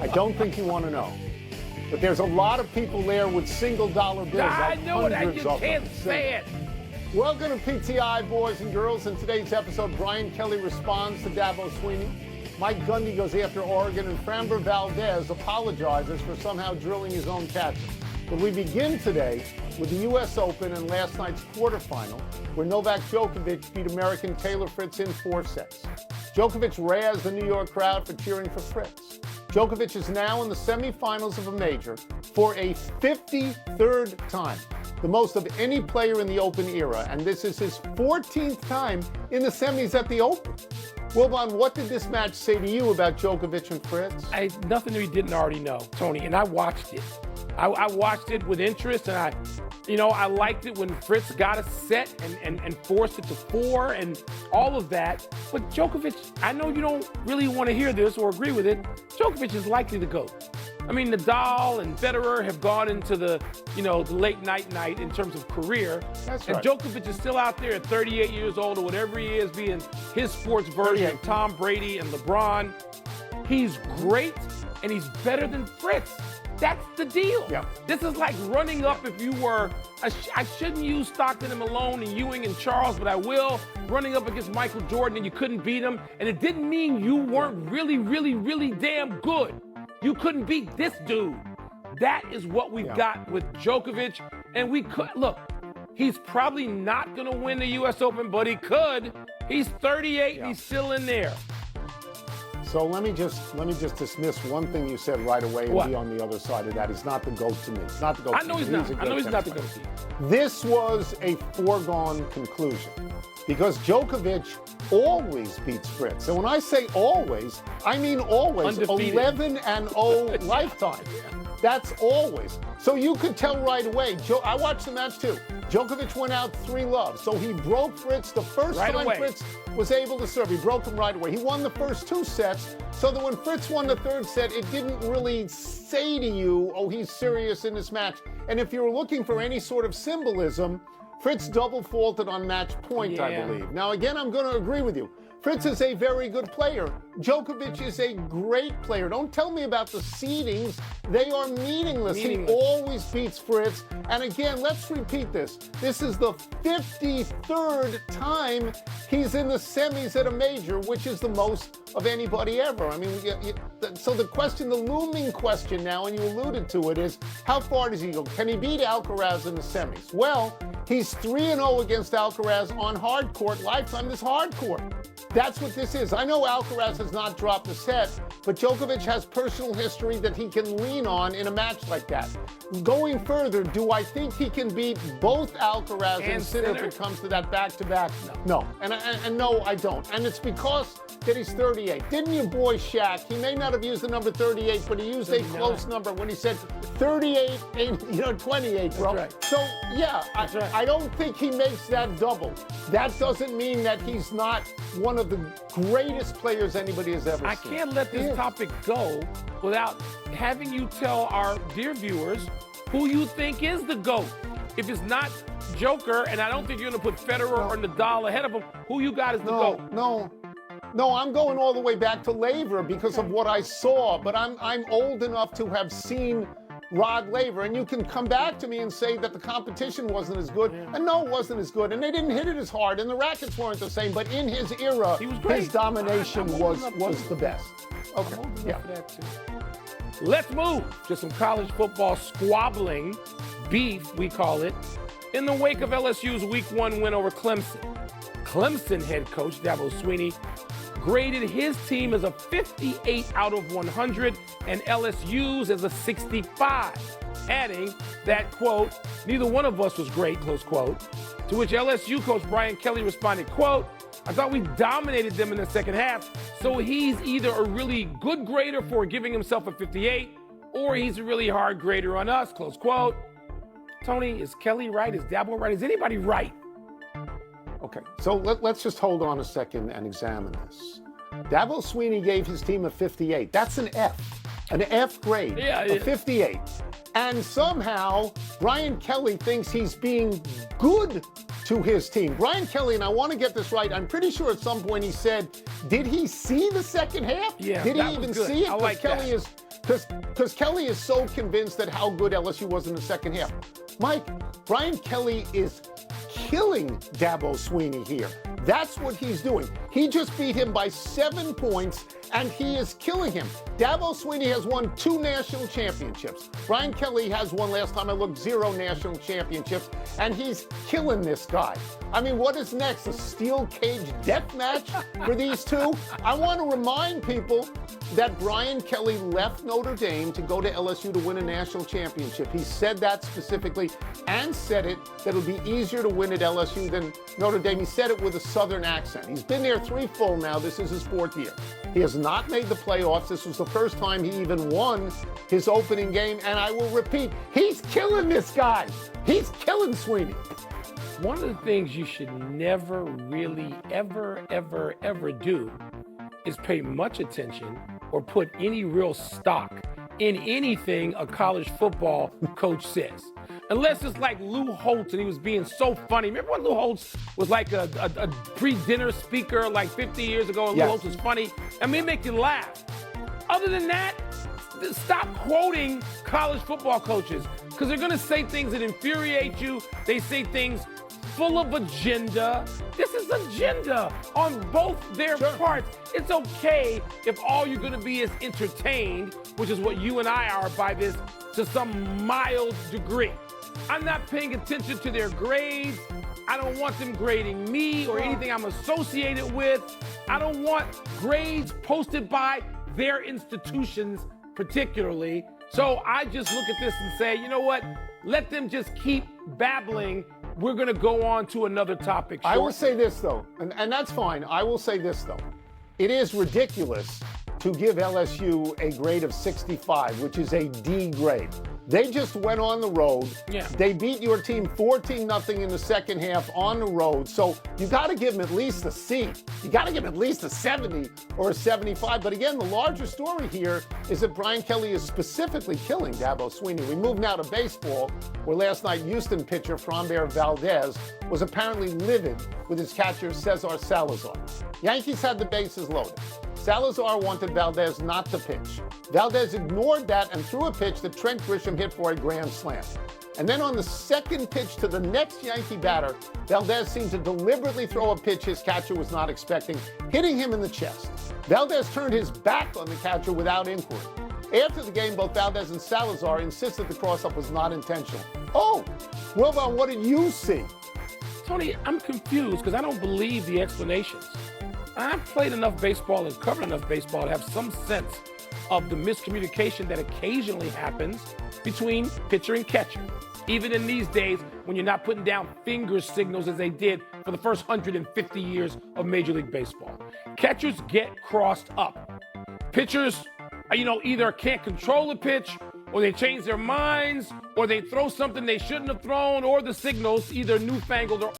I don't think you want to know. But there's a lot of people there with single-dollar bills. I know it. You can't say it. Welcome to PTI, boys and girls. In today's episode, Brian Kelly responds to Dabo Sweeney. Mike Gundy goes after Oregon, and Framber Valdez apologizes for somehow drilling his own catcher. But we begin today with the U.S. Open and last night's quarterfinal, where Novak Djokovic beat American Taylor Fritz in 4 sets. Djokovic razzed the New York crowd for cheering for Fritz. Djokovic is now in the semifinals of a major for a 53rd time, the most of any player in the Open era, and this is his 14th time in the semis at the Open. Wilbon, what did this match say to you about Djokovic and Fritz? Nothing we didn't already know, Tony, and I watched it. I watched it with interest, and I liked it when Fritz got a set and forced it to 4 and all of that. But Djokovic, I know you don't really want to hear this or agree with it. Djokovic is likely to go. I mean, Nadal and Federer have gone into the late night in terms of career. That's right. And Djokovic is still out there at 38 years old or whatever he is, being his sports version of Tom Brady and LeBron. He's great, and he's better than Fritz. That's the deal. Yeah. This is like running up if you were, I shouldn't use Stockton and Malone and Ewing and Charles, but I will, running up against Michael Jordan and you couldn't beat him. And it didn't mean you weren't really damn good. You couldn't beat this dude. That is what we've got with Djokovic. And we could, look, he's probably not going to win the U.S. Open, but he could. He's 38 and he's still in there. So let me just dismiss one thing you said right away and be on the other side of that. He's not the GOAT to me. He's not the GOAT to me. I know he's not the GOAT to you. This was a foregone conclusion because Djokovic always beats Fritz. And when I say always, I mean always. Undefeated. 11-0 lifetime. That's always. So you could tell right away. I watched the match too. Djokovic went out 3-love. So he broke Fritz the first time Fritz was able to serve. He broke him right away. He won the first 2 sets, so that when Fritz won the 3rd set, it didn't really say to you, oh, he's serious in this match. And if you were looking for any sort of symbolism, Fritz double faulted on match point, I believe. Now, again, I'm going to agree with you. Fritz is a very good player. Djokovic is a great player. Don't tell me about the seedings. They are meaningless. He always beats Fritz. And again, let's repeat this. This is the 53rd time he's in the semis at a major, which is the most of anybody ever. I mean, so the question, the looming question now, and you alluded to it, is how far does he go? Can he beat Alcaraz in the semis? Well, he's 3-0 against Alcaraz on hard court. Lifetime is hard court. That's what this is. I know Alcaraz has not dropped a set, but Djokovic has personal history that he can lean on in a match like that. Going further, do I think he can beat both Alcaraz and Sinner if it comes to that back-to-back? No. And no, I don't. And it's because that he's 38. Didn't your boy Shaq, he may not have used the number 38, but he used a close number when he said 38 and 28, bro. That's right. So, yeah, I don't think he makes that double. That doesn't mean that he's not one of the greatest players anybody has ever seen. I can't let this topic go without having you tell our dear viewers who you think is the GOAT. If it's not Joker, and I don't think you're going to put Federer or Nadal ahead of him, who you got as the GOAT? No, I'm going all the way back to Laver because of what I saw, but I'm old enough to have seen Rod Laver, and you can come back to me and say that the competition wasn't as good, and no, it wasn't as good, and they didn't hit it as hard, and the rackets weren't the same, but in his era, his domination was the best. Okay, Let's move to some college football squabbling, beef, we call it, in the wake of LSU's Week 1 win over Clemson. Clemson head coach Dabo Sweeney graded his team as a 58 out of 100 and LSU's as a 65, adding that, quote, neither one of us was great, close quote, to which LSU coach Brian Kelly responded, quote, I thought we dominated them in the second half, so he's either a really good grader for giving himself a 58 or he's a really hard grader on us, close quote. Tony, is Kelly right? Is Dabo right? Is anybody right? Okay, so let's just hold on a second and examine this. Dabo Sweeney gave his team a 58. That's an F grade, a 58. And somehow, Brian Kelly thinks he's being good to his team. Brian Kelly, and I want to get this right, I'm pretty sure at some point he said, did he see the second half? Yeah, did he even see it? I like Kelly that. is Because Kelly is so convinced that how good LSU was in the second half. Mike, Brian Kelly is killing Dabo Swinney here. That's what he's doing. He just beat him by 7 points, and he is killing him. Dabo Swinney has won 2 national championships. Brian Kelly has won, last time I looked, 0 national championships, and he's killing this guy. I mean, what is next? A steel cage death match for these two? I want to remind people that Brian Kelly left Notre Dame to go to LSU to win a national championship. He said that specifically and said it, that it'll be easier to win at LSU than Notre Dame. He said it with a Southern accent. He's been there 3 full now. This is his 4th year. He has not made the playoffs. This was the first time he even won his opening game. And I will repeat, he's killing this guy. He's killing Swinney. One of the things you should never really ever do is pay much attention or put any real stock in anything a college football coach says. Unless it's like Lou Holtz and he was being so funny. Remember when Lou Holtz was like a pre-dinner speaker like 50 years ago and Yes. Lou Holtz was funny? I mean, make you laugh. Other than that, stop quoting college football coaches because they're going to say things that infuriate you. They say things full of agenda. This is agenda on both their parts. It's okay if all you're going to be is entertained, which is what you and I are by this to some mild degree. I'm not paying attention to their grades. I don't want them grading me or anything I'm associated with. I don't want grades posted by their institutions particularly. So I just look at this and say, you know what? Let them just keep babbling. We're going to go on to another topic shortly. I will say this, though, and that's fine. I will say this, though. It is ridiculous to give LSU a grade of 65, which is a D grade. They just went on the road. Yeah. They beat your team 14-0 in the second half on the road. So you got to give them at least a C. You got to give them at least a 70 or a 75. But again, the larger story here is that Brian Kelly is specifically killing Dabo Swinney. We move now to baseball, where last night Houston pitcher Framber Valdez was apparently livid with his catcher Cesar Salazar. Yankees had the bases loaded. Salazar wanted Valdez not to pitch. Valdez ignored that and threw a pitch that Trent Grisham hit for a grand slam. And then on the second pitch to the next Yankee batter, Valdez seemed to deliberately throw a pitch his catcher was not expecting, hitting him in the chest. Valdez turned his back on the catcher without inquiry. After the game, both Valdez and Salazar insisted the cross-up was not intentional. Oh, Wilbon, what did you see? Tony, I'm confused because I don't believe the explanations. I've played enough baseball and covered enough baseball to have some sense of the miscommunication that occasionally happens between pitcher and catcher. Even in these days when you're not putting down finger signals as they did for the first 150 years of Major League Baseball. Catchers get crossed up. Pitchers, either can't control the pitch or they change their minds or they throw something they shouldn't have thrown or the signals either newfangled or